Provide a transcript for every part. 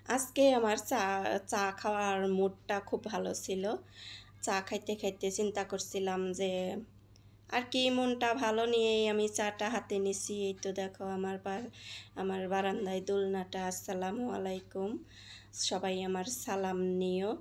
আজকে আমার চা খাওয়ার মুডটা খুব ভালো ছিল। চা খাইতে খাইতে চিন্তা করছিলাম যে আর কি মনটা ভালো নিয়েই আমি চাটা হাতে নিছি। এই তো দেখো আমার বারান্দায় দোলনাটা। আসসালামু আলাইকুম, সবাই আমার সালাম নিও।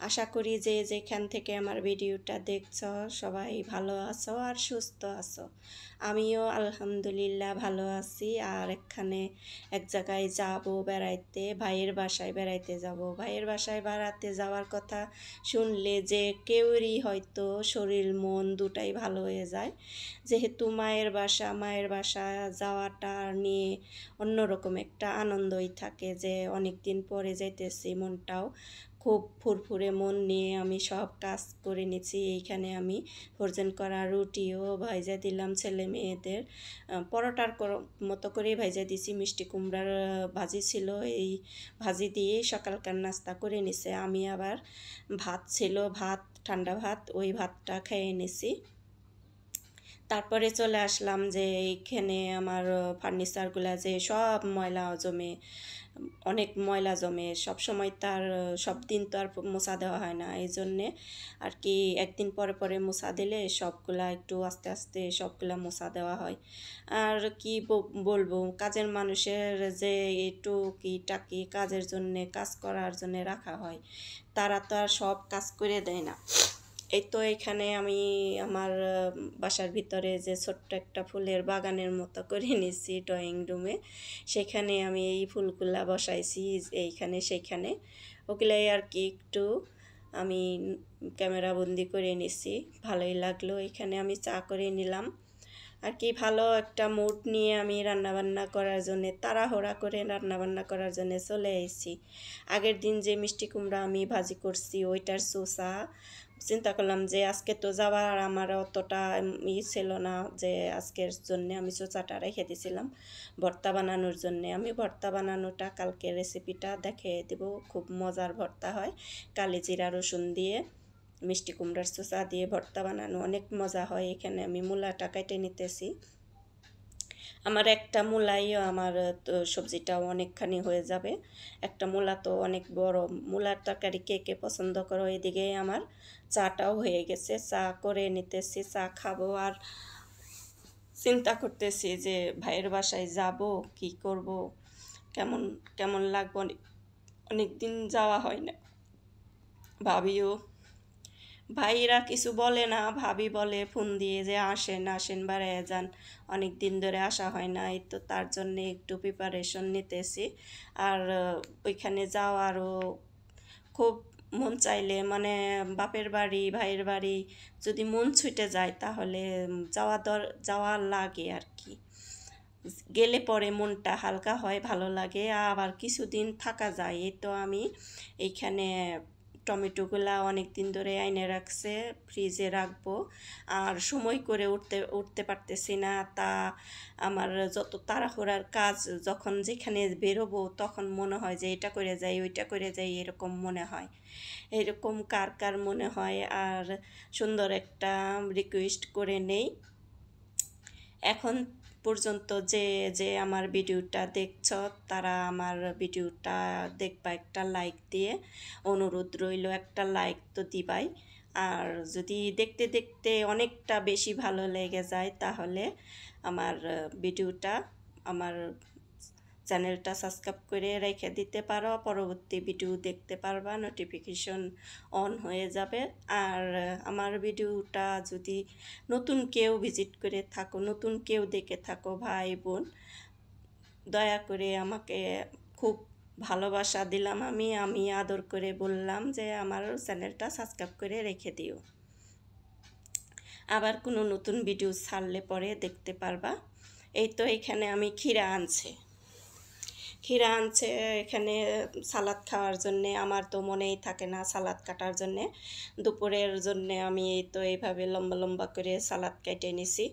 আশা করি যে যেখান থেকে আমার ভিডিওটা দেখছো সবাই ভালো আছো আর সুস্থ আছো। আমিও আলহামদুলিল্লাহ ভালো আছি। আর এখানে এক জায়গায় যাব বেড়াইতে, ভাইয়ের বাসায় বেড়াইতে যাব। ভাইয়ের বাসায় বেড়াতে যাওয়ার কথা শুনলে যে কেউরই হয়তো শরীর মন দুটাই ভালো হয়ে যায়। যেহেতু মায়ের বাসা যাওয়াটা নিয়ে অন্যরকম একটা আনন্দই থাকে, যে অনেক দিন পরে যাইতেছি, মনটাও খুব ফুরফুরে মন নিয়ে আমি সব কাজ করে নিচ্ছি। এইখানে আমি ফ্রোজেন করা রুটিও ভাইজা দিলাম ছেলে মেয়েদের। পরোটার মতো করে ভাইজা দিছি। মিষ্টি কুমড়ার ভাজি ছিল, এই ভাজি দিয়ে সকালকার নাস্তা করে নিছে। আমি আবার ভাত ছিল, ঠান্ডা ভাত, ওই ভাতটা খেয়ে নিছি। তারপরে চলে আসলাম যে এইখানে আমার ফার্নিচারগুলা যে সব ময়লা জমে, অনেক ময়লা জমে। সব সময় তার সব দিন তো আর মোছা দেওয়া হয় না, এই জন্যে আর কি একদিন পরে পরে মোছা দিলে সবগুলা একটু আস্তে আস্তে সবগুলা মোছা দেওয়া হয়। আর কি বলবো, কাজের মানুষের যে একটু কি টাকি কাজের জন্যে, কাজ করার জন্যে রাখা হয়, তারা তো আর সব কাজ করে দেয় না। এই তো এখানে আমি আমার বাসার ভিতরে যে ছোট্ট একটা ফুলের বাগানের মতো করে নিছি ড্রয়িং রুমে। সেখানে আমি এই ফুলগুলা বসাইছি এইখানে সেইখানে। ওগুলাই আর কি একটু আমি ক্যামেরা বন্দি করে নিছি। ভালোই লাগলো। এখানে আমি চা করে নিলাম আর কি। ভালো একটা মুড নিয়ে আমি রান্নাবান্না করার জন্যে, তাড়াহুড়া করে রান্নাবান্না করার জন্যে চলে এসেছি। আগের দিন যে মিষ্টি কুমড়া আমি ভাজি করছি ওইটার চোষা, চিন্তা করলাম যে আজকে তো যাওয়ার আমার অতটা ছিল না, যে আজকের জন্যে আমি চোচাটা রেখে দিয়েছিলাম ভর্তা বানানোর জন্যে। আমি ভর্তা বানানোটা কালকে রেসিপিটা দেখে দেব। খুব মজার ভর্তা হয়, কালি জিরা রসুন দিয়ে মিষ্টি কুমড়ার চোচা দিয়ে ভর্তা বানানো অনেক মজা হয়। এখানে আমি মূলাটা কেটে নিতেছি। আমার একটা মূলাই আমার তো সবজিটাও অনেকখানি হয়ে যাবে। একটা মূলা তো অনেক বড়। মূলার তরকারি কে কে পছন্দ করো। এদিকে আমার চাটাও হয়ে গেছে, চা করে নিতেছি, চা খাবো। আর চিন্তা করতেছি যে ভাইয়ের বাসায় যাব, কি করব, কেমন কেমন লাগবে। অনেক দিন যাওয়া হয় না। ভাবিও, ভাইরা কিছু বলে না, ভাবি বলে ফোন দিয়ে যে আসেন আসেন বেড়াইয়া যান, অনেক দিন ধরে আসা হয় না। এই তো তার জন্যে একটু প্রিপারেশন নিতেছি। আর ওইখানে যাওয়ারও খুব মন চাইলে, মানে বাপের বাড়ি ভাইয়ের বাড়ি যদি মন ছুটে যায় তাহলে যাওয়া লাগে আর কি। গেলে পরে মনটা হালকা হয়, ভালো লাগে, আবার কিছুদিন থাকা যায়। এই তো আমি এইখানে টমেটোগুলা অনেক দিন ধরে আইনে রাখছে, ফ্রিজে রাখবো। আর সময় করে উঠতে পারতেছি না। তা আমার যত তাড়াহুড়ার কাজ, যখন যেখানে বেরোবো তখন মনে হয় যে এটা করে যাই ওইটা করে যাই, এরকম মনে হয়। এরকম কার কার মনে হয়? আর সুন্দর একটা রিকোয়েস্ট করে নেই এখন পর্যন্ত যে যে আমার ভিডিওটা দেখছ, তারা আমার ভিডিওটা দেখবা, একটা লাইক দিয়ে অনুরোধ রইল, একটা লাইক তো দিবাই। আর যদি দেখতে দেখতে অনেকটা বেশি ভালো লেগে যায় তাহলে আমার ভিডিওটা, আমার চ্যানেলটা সাবস্ক্রাইব করে রেখে দিতে পারো। পরবর্তী ভিডিও দেখতে পারবা, নোটিফিকেশন অন হয়ে যাবে। আর আমার ভিডিওটা যদি নতুন কেউ ভিজিট করে থাকো, নতুন কেউ দেখে থাকো, ভাই বোন, দয়া করে আমাকে খুব ভালোবাসা দিলাম, আমি আদর করে বললাম যে আমার চ্যানেলটা সাবস্ক্রাইব করে রেখে দিও। আবার কোনো নতুন ভিডিও ছাড়লে পরে দেখতে পারবা। এই তো এখানে আমি ক্ষীরা আনছে এখানে সালাদ খাওয়ার জন্যে। আমার তো মনেই থাকে না সালাদ কাটার জন্যে। দুপুরের জন্যে আমি এই তো এইভাবে লম্বা লম্বা করে সালাদ কেটে নিছি।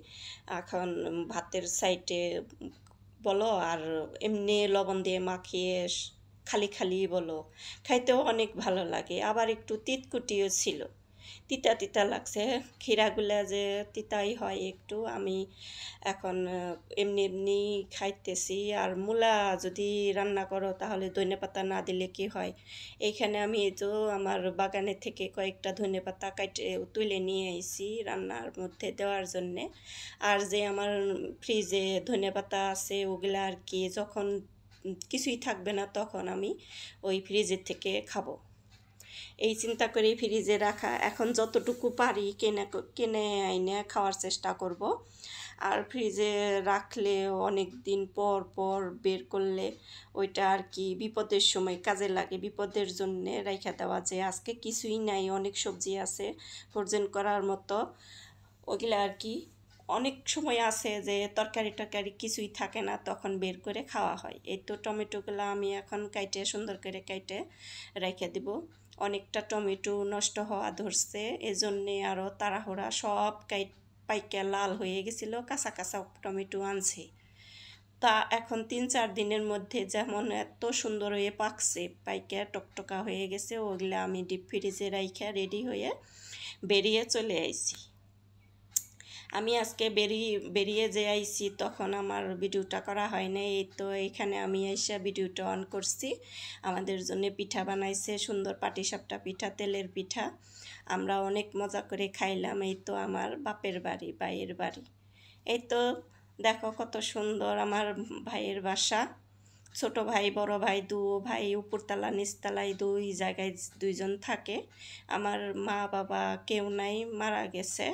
এখন ভাতের সাইডে বলো আর এমনি লবণ দিয়ে মাখিয়ে খালি খালি বলো, খাইতেও অনেক ভালো লাগে। আবার একটু তিতকুটিও ছিল। তিতা তিতা লাগছে, ক্ষীরাগুলা যে তিতাই হয় একটু। আমি এখন এমনি এমনি খাইতেছি। আর মূলা যদি রান্না করো তাহলে ধনেপাতা না দিলে কি হয়? এইখানে আমি এই তো আমার বাগানে থেকে কয়েকটা ধনেপাতা কাটে তুলে নিয়ে আইছি রান্নার মধ্যে দেওয়ার জন্যে। আর যে আমার ফ্রিজে ধনেপাতা আছে ওগুলা আর কি যখন কিছুই থাকবে না তখন আমি ওই ফ্রিজের থেকে খাবো, এই চিন্তা করে ফ্রিজে রাখা। এখন যতটুকু পারি কিনে আইনে খাওয়ার চেষ্টা করব। আর ফ্রিজে রাখলে অনেক দিন পর পর বের করলে ওইটা আর কি বিপদের সময় কাজে লাগে। বিপদের জন্যে রাইখা দেওয়া, যে আজকে কিছুই নাই, অনেক সবজি আছে ফ্রোজেন করার মতো, ওগুলা আর কি অনেক সময় আছে যে তরকারি টরকারি কিছুই থাকে না, তখন বের করে খাওয়া হয়। এই তো টমেটোগুলো আমি এখন কাইটে সুন্দর করে কাইটে রেখে দিব। অনেকটা টমেটো নষ্ট হওয়া ধরছে, এজন্যে আরও তাড়াহুড়া সব পাইকা লাল হয়ে গেছিলো, কাঁচা কাঁচা টমেটো আনছে। তা এখন 3-4 দিনের মধ্যে যেমন এত সুন্দর হয়ে পাকছে, পাইকা টকটকা হয়ে গেছে, ওগুলা আমি ডিপ ফ্রিজে রাইখা রেডি হয়ে বেরিয়ে চলে আইছি। আমি আজকে বেরিয়ে যে আইছি তখন আমার ভিডিওটা করা হয় না। এই তো এখানে আমি এসে ভিডিওটা অন করছি। আমাদের জন্য পিঠা বানাইছে, সুন্দর পাটিসাপটা পিঠা, তেলের পিঠা। আমরা অনেক মজা করে খাইলাম। এই তো আমার বাপের বাড়ি, ভাইয়ের বাড়ি। এই তো দেখো কত সুন্দর আমার ভাইয়ের বাসা। ছোট ভাই বড় ভাই ভাই উপরতলা নিচতলায় দুই জায়গায় দুইজন থাকে। আমার মা বাবা কেউ নাই, মারা গেছে।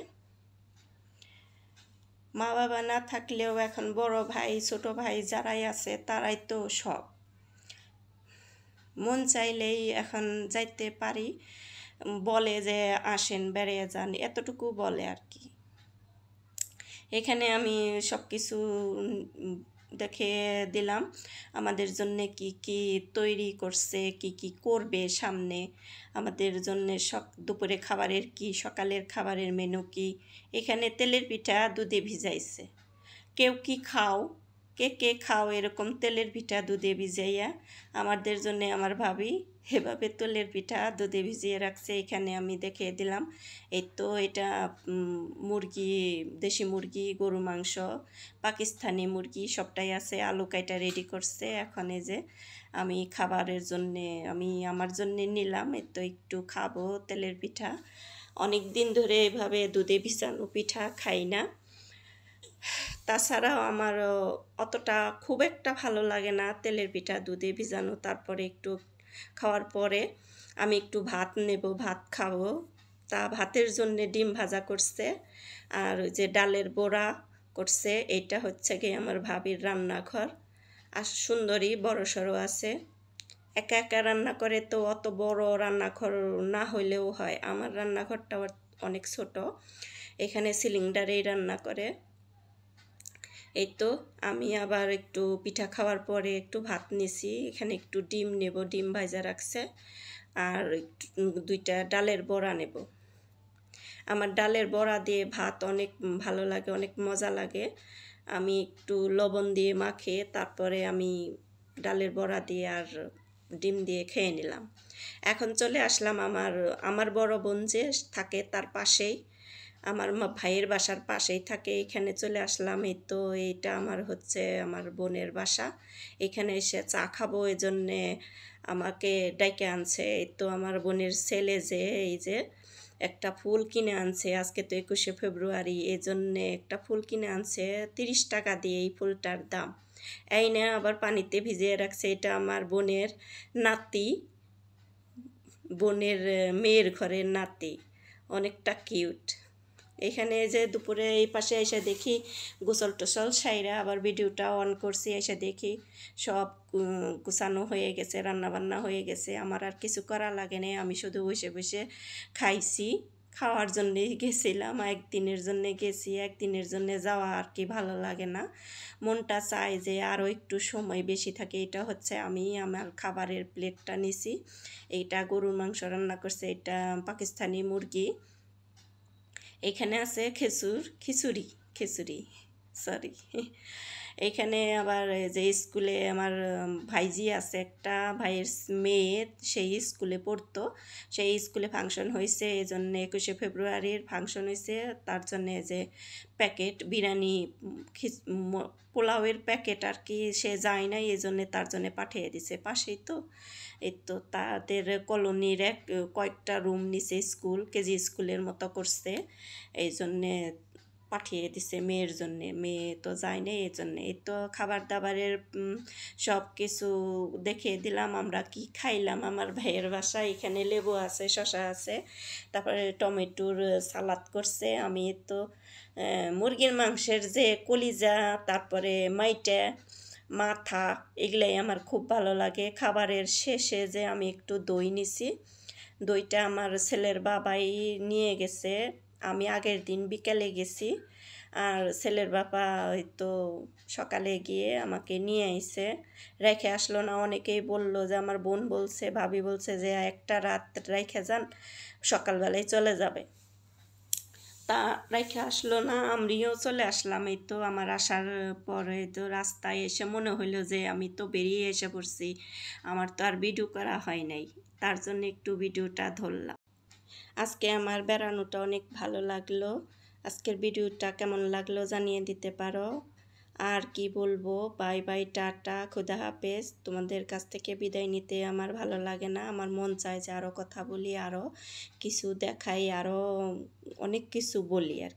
মা বাবা না থাকলেও এখন বড় ভাই ছোট ভাই যারাই আছে তারাই তো সব। মন চাইলেই এখন যাইতে পারি, বলে যে আসেন বেড়িয়ে যান, এতটুকু বলে আর কি। এখানে আমি সব কিছু দেখে দিলাম আমাদের জন্য কি কি তৈরি করছে, কি কি করবে সামনে আমাদের জন্য, দুপুরে খাবারের কি, সকালের খাবারের মেনু কি। এখানে তেলের পিঠা দুধে ভিজাইছে। কেউ কি খাও, কে কে খাও এরকম তেলের পিঠা দুধে ভিজাইয়া? আমাদের জন্য আমার ভাবি এভাবে তেলের পিঠা দুধে ভিজিয়ে রাখছে। এখানে আমি দেখিয়ে দিলাম। এই তো এটা মুরগি, দেশি মুরগি, গরু মাংস, পাকিস্তানি মুরগি সবটাই আছে। আলু কাইটা রেডি করছে। এখন এই যে আমি খাবারের জন্যে আমার জন্যে নিলাম। এই তো একটু খাবো তেলের পিঠা। অনেক দিন ধরে এভাবে দুধে ভিজানো পিঠা খাই না। তাছাড়াও আমার অতটা খুব একটা ভালো লাগে না তেলের পিঠা দুধে ভিজানো। তারপরে একটু খাওয়ার পরে আমি একটু ভাত নেব, ভাত খাবো। তা ভাতের জন্যে ডিম ভাজা করছে, আর ওই যে ডালের বড়া করছে। এইটা হচ্ছে গিয়ে আমার ভাবির রান্নাঘর। আর সুন্দরী বড় সড়ো আছে। একা একা রান্না করে তো অত বড় রান্নাঘর না হইলেও হয়। আমার রান্নাঘরটা অনেক ছোট, এখানে সিলিন্ডারেই রান্না করে। এই তো আমি আবার একটু পিঠা খাওয়ার পরে একটু ভাত নিছি। এখানে একটু ডিম নেব, ডিম ভাজা রাখছে। আর একটু 2টা ডালের বড়া নেব। আমার ডালের বড়া দিয়ে ভাত অনেক ভালো লাগে, অনেক মজা লাগে। আমি একটু লবণ দিয়ে মাখে তারপরে আমি ডালের বড়া দিয়ে আর ডিম দিয়ে খেয়ে নিলাম। এখন চলে আসলাম আমার বড় বোন যে থাকে তার পাশেই, আমার ভাইয়ের বাসার পাশেই থাকে। এখানে চলে আসলাম। এই তো এইটা আমার হচ্ছে আমার বোনের বাসা। এখানে এসে চা খাবো এজন্যে আমাকে ডাইকে আনছে। এই তো আমার বোনের ছেলে যে এই যে একটা ফুল কিনে আনছে, আজকে তো 21শে ফেব্রুয়ারি, এই জন্যে একটা ফুল কিনে আনছে 30 টাকা দিয়ে এই ফুলটার দাম। এই না আবার পানিতে ভিজিয়ে রাখছে। এটা আমার বোনের নাতি, বোনের মেয়ের ঘরের নাতি, অনেকটা কিউট। এখানে যে দুপুরে এই পাশে এসে দেখি গোসল টোসল সাইরা আবার ভিডিওটা অন করছি, এসে দেখি সব গুছানো হয়ে গেছে, রান্নাবান্না হয়ে গেছে। আমার আর কিছু করা লাগে না, আমি শুধু বসে বসে খাইছি। খাওয়ার জন্যেই গেছিলাম, একদিনের জন্যে গেছি, একদিনের জন্যে যাওয়া আর কি ভালো লাগে না। মনটা চায় যে আরও একটু সময় বেশি থাকে। এটা হচ্ছে আমি আমার খাবারের প্লেটটা নিছি। এইটা গরুর মাংস রান্না করছে, এটা পাকিস্তানি মুরগি। এখানে আছে খিচুড়ি, সরি। এইখানে আবার এই যে স্কুলে আমার ভাইজি আছে একটা, ভাইয়ের মেয়ে সেই স্কুলে পড়তো, সেই স্কুলে ফাংশন হয়েছে, এই জন্য 21শে ফেব্রুয়ারির ফাংশন হয়েছে, তার জন্যে যে প্যাকেট বিরিয়ানি পোলাওয়ের প্যাকেট আর কি সে যায় নাই, এই জন্যে তার জন্য পাঠিয়ে দিছে, পাশেই তো। এই তো তাদের কলোনির কয়েকটা রুম নিচে স্কুল, কেজি স্কুলের মতো করছে, এই জন্যে পাঠিয়ে দিছে মেয়ের জন্যে, মেয়ে তো যায় না, এই জন্যে। এই তো খাবার দাবারের সব কিছু দেখিয়ে দিলাম আমরা কি খাইলাম। আমার ভাইয়ের বাসায় এখানে লেবু আছে, শসা আছে, তারপরে টমেটোর সালাদ করছে। আমি তো মুরগির মাংসের যে কলিজা, তারপরে মাইটা, মাথা, এগুলাই আমার খুব ভালো লাগে। খাবারের শেষে যে আমি একটু দই নিছি, দইটা আমার ছেলের বাবাই নিয়ে গেছে, আমি আগের দিন বিকালে গেছি, আর ছেলের বাবা হয়তো সকালে গিয়ে আমাকে নিয়ে আইছে, রেখে আসলো না। অনেকেই বলল যে আমার বোন বলছে, ভাবি বলছে যে একটা রাত রেখে যান, সকালবেলায় চলে যাবে। তা রেখে আসলো না, আমিও চলে আসলাম। এই তো আমার আসার পরে তো রাস্তায় এসে মনে হইলো যে আমি তো বেরিয়ে এসে পড়ছি, আমার তো আর ভিডিও করা হয় নাই, তার জন্য একটু ভিডিওটা ধরলাম। আজকে আমার বেড়ানোটা অনেক ভালো লাগলো। আজকের ভিডিওটা কেমন লাগলো জানিয়ে দিতে পারো। আর কি বলবো, বাই বাই, টাটা, খুদা হাফেজ। তোমাদের কাছ থেকে বিদায় নিতে আমার ভালো লাগে না, আমার মন চায় যে আরও কথা বলি, আরও কিছু দেখাই, আরও অনেক কিছু বলি আর